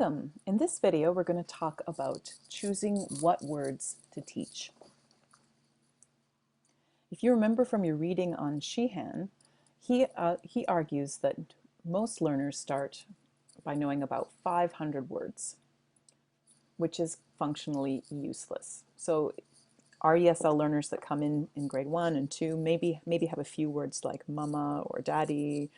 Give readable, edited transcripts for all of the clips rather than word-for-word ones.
Welcome! In this video, we're going to talk about choosing what words to teach. If you remember from your reading on Sheehan, he argues that most learners start by knowing about 500 words, which is functionally useless. So our ESL learners that come in grade 1 and 2 maybe have a few words like mama or daddy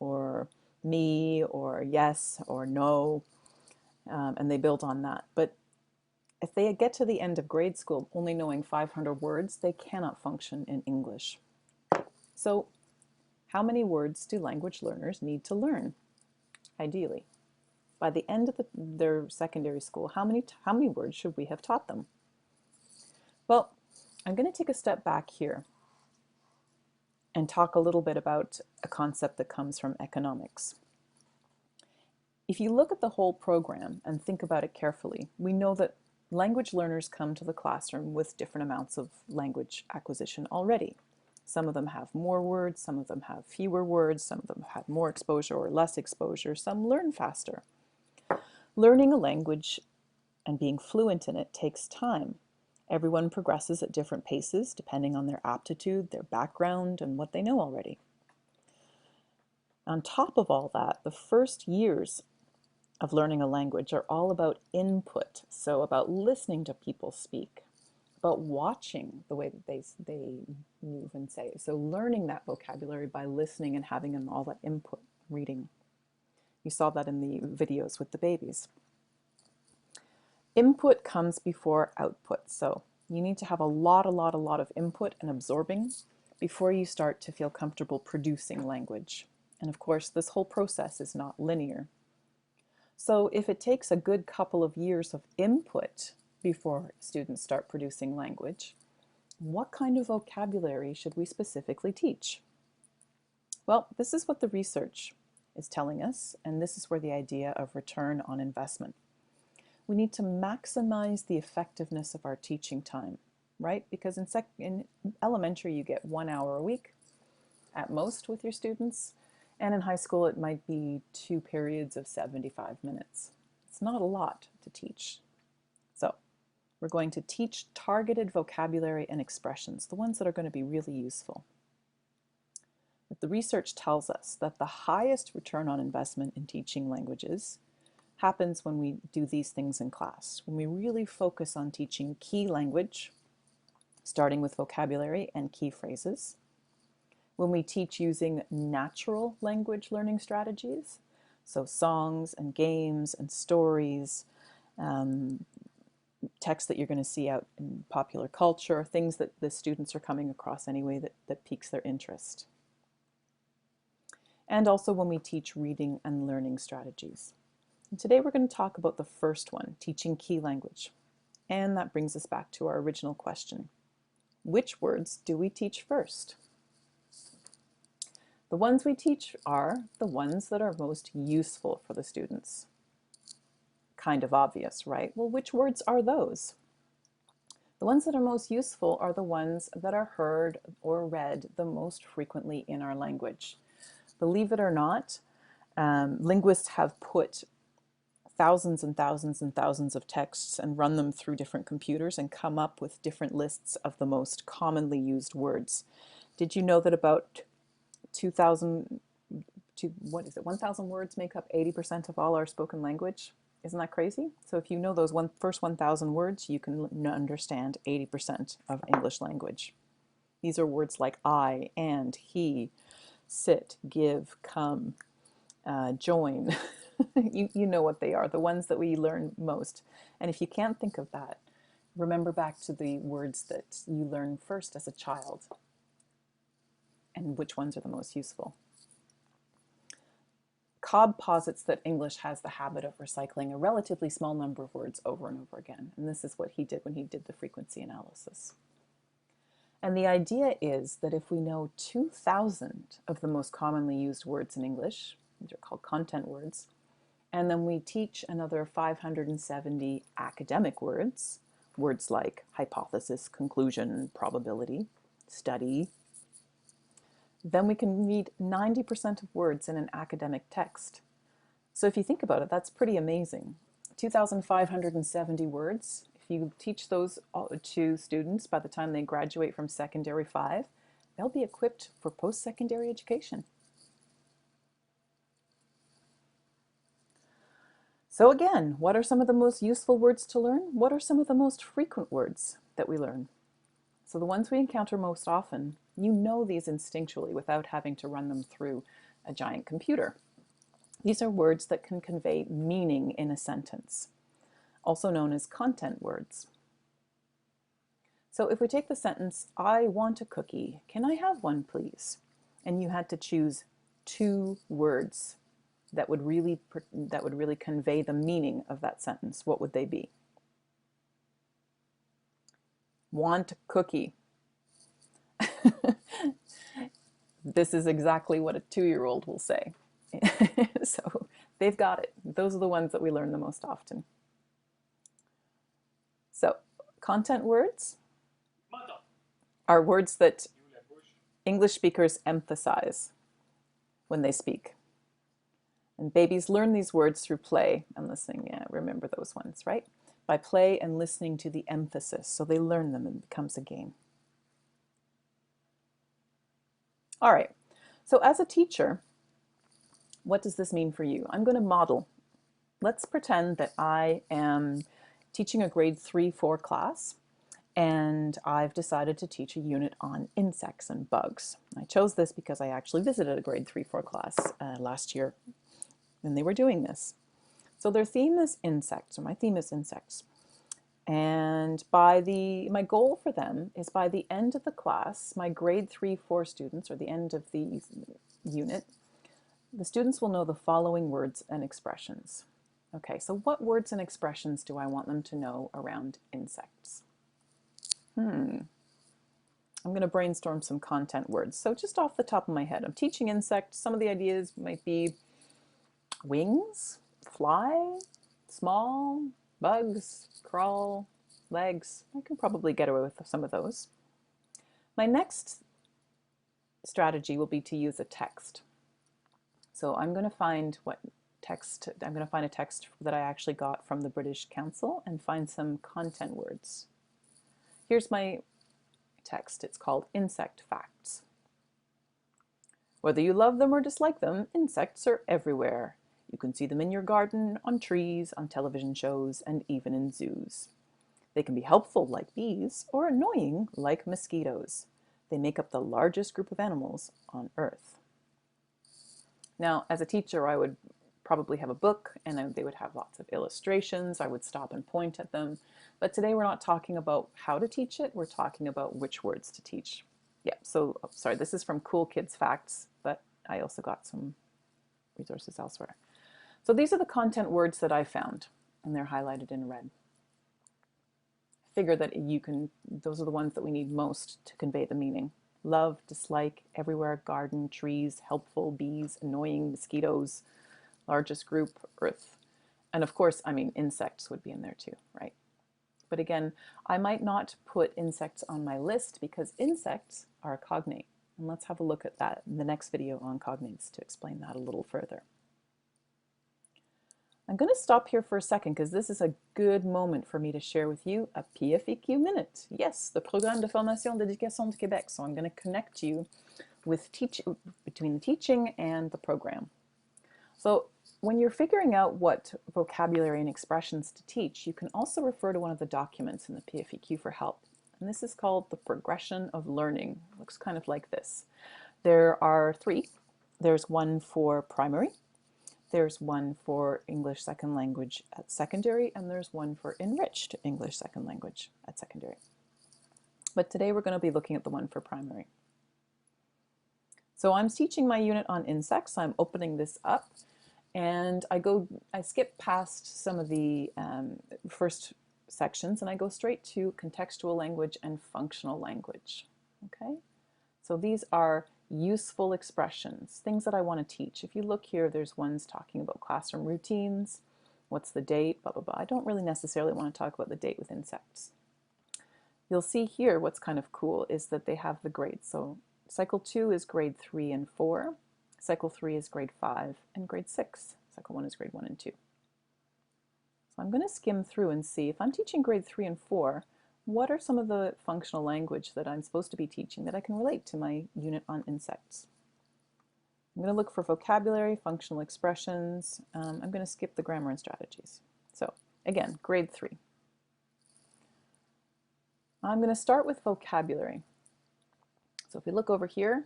or me or yes or no, and they build on that. But if they get to the end of grade school only knowing 500 words, they cannot function in English. So how many words do language learners need to learn, ideally? By the end of their secondary school, how many words should we have taught them? Well, I'm going to take a step back here and talk a little bit about a concept that comes from economics. If you look at the whole program and think about it carefully, we know that language learners come to the classroom with different amounts of language acquisition already. Some of them have more words, some of them have fewer words, some of them have more exposure or less exposure, some learn faster. Learning a language and being fluent in it takes time. Everyone progresses at different paces depending on their aptitude, their background, and what they know already. On top of all that, the first years of learning a language are all about input, so about listening to people speak, about watching the way that they move and say. So learning that vocabulary by listening and having them all that input, reading. You saw that in the videos with the babies. Input comes before output, so you need to have a lot of input and absorbing before you start to feel comfortable producing language. And of course, this whole process is not linear. So if it takes a good couple of years of input before students start producing language, what kind of vocabulary should we specifically teach? Well, this is what the research is telling us, and this is where the idea of return on investment. We need to maximize the effectiveness of our teaching time, right? Because in elementary, you get 1 hour a week at most with your students. And in high school, it might be 2 periods of 75 minutes. It's not a lot to teach. So we're going to teach targeted vocabulary and expressions, the ones that are going to be really useful. But the research tells us that the highest return on investment in teaching languages happens when we do these things in class, when we really focus on teaching key language, starting with vocabulary and key phrases, when we teach using natural language learning strategies, so songs and games and stories, text that you're going to see out in popular culture, things that the students are coming across anyway that piques their interest. And also when we teach reading and learning strategies. And today we're going to talk about the first one, teaching key language. And that brings us back to our original question. Which words do we teach first? The ones we teach are the ones that are most useful for the students. Kind of obvious, right? Well, which words are those? The ones that are most useful are the ones that are heard or read the most frequently in our language. Believe it or not, linguists have put thousands and thousands and thousands of texts and run them through different computers and come up with different lists of the most commonly used words. Did you know that about 1,000 words make up 80% of all our spoken language? Isn't that crazy? So if you know those first 1,000 words, you can understand 80% of English language. These are words like I, and, he, sit, give, come, join. You know what they are, the ones that we learn most. And if you can't think of that, remember back to the words that you learned first as a child and which ones are the most useful. Cobb posits that English has the habit of recycling a relatively small number of words over and over again. And this is what he did when he did the frequency analysis. And the idea is that if we know 2,000 of the most commonly used words in English, these are called content words, and then we teach another 570 academic words, words like hypothesis, conclusion, probability, study, then we can read 90% of words in an academic text. So if you think about it, that's pretty amazing. 2,570 words. If you teach those to students by the time they graduate from secondary 5, they'll be equipped for post-secondary education. So again, what are some of the most useful words to learn? What are some of the most frequent words that we learn? So the ones we encounter most often, you know these instinctually without having to run them through a giant computer. These are words that can convey meaning in a sentence, also known as content words. So if we take the sentence, I want a cookie, can I have one please? And you had to choose 2 words that would really convey the meaning of that sentence, what would they be? Want cookie. This is exactly what a 2-year-old will say. So they've got it. Those are the ones that we learn the most often. So content words are words that English speakers emphasize when they speak. And babies learn these words through play and listening. Yeah, remember those ones, right? By play and listening to the emphasis. So they learn them and it becomes a game. All right. So as a teacher, what does this mean for you? I'm going to model. Let's pretend that I am teaching a grade 3-4 class, and I've decided to teach a unit on insects and bugs. I chose this because I actually visited a grade 3-4 class last year when they were doing this. So their theme is insects, or my theme is insects. And my goal for them is by the end of the class, my grade 3-4 students, or the end of the unit, the students will know the following words and expressions. Okay, so what words and expressions do I want them to know around insects? I'm going to brainstorm some content words. So just off the top of my head, I'm teaching insects. Some of the ideas might be wings, fly, small, bugs, crawl, legs. I can probably get away with some of those. My next strategy will be to use a text. So I'm going to find a text that I actually got from the British Council and find some content words. Here's my text. It's called Insect Facts. Whether you love them or dislike them, insects are everywhere. You can see them in your garden, on trees, on television shows, and even in zoos. They can be helpful like bees or annoying like mosquitoes. They make up the largest group of animals on Earth. Now, as a teacher, I would probably have a book and they would have lots of illustrations. I would stop and point at them. But today we're not talking about how to teach it. We're talking about which words to teach. Yeah, so, sorry, this is from Cool Kids Facts, but I also got some resources elsewhere. So these are the content words that I found, and they're highlighted in red. Figure that those are the ones that we need most to convey the meaning. Love, dislike, everywhere, garden, trees, helpful, bees, annoying, mosquitoes, largest group, Earth. And of course, I mean, insects would be in there too, right? But again, I might not put insects on my list because insects are a cognate. And let's have a look at that in the next video on cognates to explain that a little further. I'm going to stop here for a second because this is a good moment for me to share with you a PFEQ Minute. Yes, the Programme de Formation d'Éducation du Québec. So I'm going to connect you with between the teaching and the program. So when you're figuring out what vocabulary and expressions to teach, you can also refer to one of the documents in the PFEQ for help. And this is called the Progression of Learning. It looks kind of like this. There are 3. There's one for primary. There's one for English Second Language at secondary, and there's one for enriched English Second Language at secondary. But today we're going to be looking at the one for primary. So I'm teaching my unit on insects. I'm opening this up, and I skip past some of the first sections, and I go straight to contextual language and functional language. Okay, so these are useful expressions, things that I want to teach. If you look here, there's ones talking about classroom routines, what's the date, blah, blah, blah. I don't really necessarily want to talk about the date with insects. You'll see here what's kind of cool is that they have the grades. So cycle 2 is grade 3 and 4, cycle 3 is grade 5 and grade 6. Second one is grade 1 and 2. So I'm going to skim through and see if I'm teaching grade 3 and 4, what are some of the functional language that I'm supposed to be teaching that I can relate to my unit on insects. I'm going to look for vocabulary, functional expressions. I'm going to skip the grammar and strategies. So again, grade 3. I'm going to start with vocabulary. So if we look over here,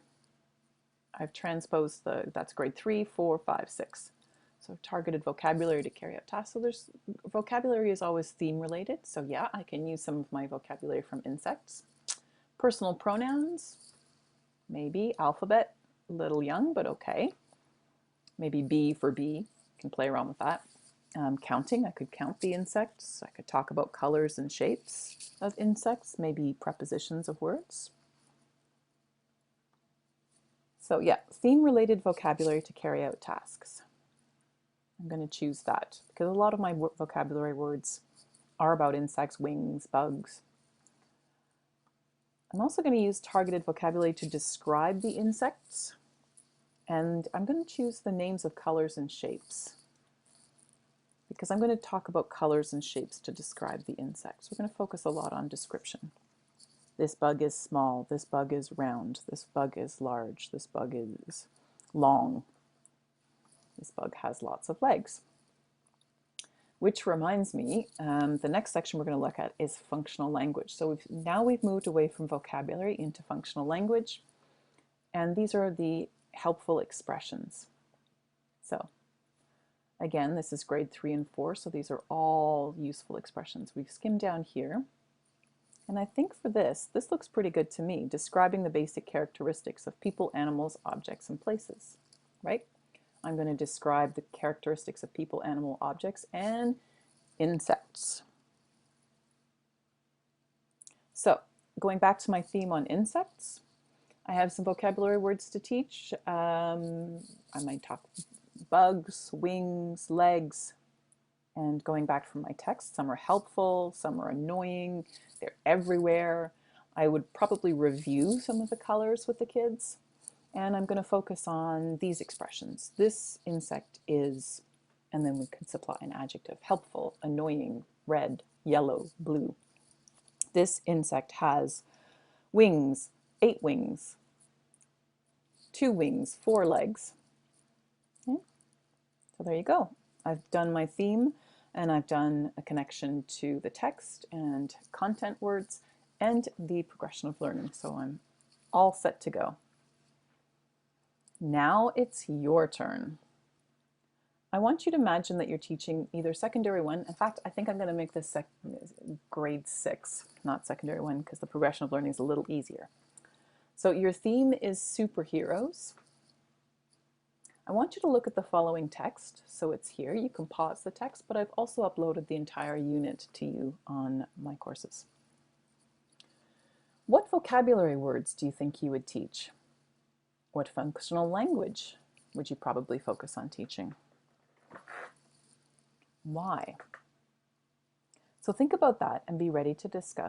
I've transposed that's grade 3, 4, 5, 6. So targeted vocabulary to carry out tasks. So vocabulary is always theme related. So yeah, I can use some of my vocabulary from insects. Personal pronouns, maybe. Alphabet, a little young, but okay. Maybe B for bee, can play around with that. Counting, I could count the insects. I could talk about colors and shapes of insects, maybe prepositions of words. So yeah, theme-related vocabulary to carry out tasks. I'm going to choose that because a lot of my vocabulary words are about insects, wings, bugs. I'm also going to use targeted vocabulary to describe the insects. And I'm going to choose the names of colors and shapes because I'm going to talk about colors and shapes to describe the insects. We're going to focus a lot on description. This bug is small, this bug is round, this bug is large, this bug is long, this bug has lots of legs. Which reminds me, the next section we're going to look at is functional language. So now we've moved away from vocabulary into functional language, and these are the helpful expressions. So again, this is grade 3 and 4, so these are all useful expressions. We've skimmed down here. And I think for this looks pretty good to me, describing the basic characteristics of people, animals, objects, and places, right? I'm going to describe the characteristics of people, animal, objects, and insects. So going back to my theme on insects, I have some vocabulary words to teach. I might talk bugs, wings, legs, and going back from my text, some are helpful, some are annoying, they're everywhere. I would probably review some of the colors with the kids, and I'm going to focus on these expressions. This insect is, and then we can supply an adjective, helpful, annoying, red, yellow, blue. This insect has wings, 8 wings, 2 wings, 4 legs. Okay. So there you go. I've done my theme, and I've done a connection to the text and content words and the progression of learning. So I'm all set to go. Now it's your turn. I want you to imagine that you're teaching either secondary 1. In fact, I think I'm going to make this grade 6, not secondary 1, because the progression of learning is a little easier. So your theme is superheroes. I want you to look at the following text. So it's here. You can pause the text, but I've also uploaded the entire unit to you on my courses. What vocabulary words do you think you would teach? What functional language would you probably focus on teaching? Why? So think about that and be ready to discuss.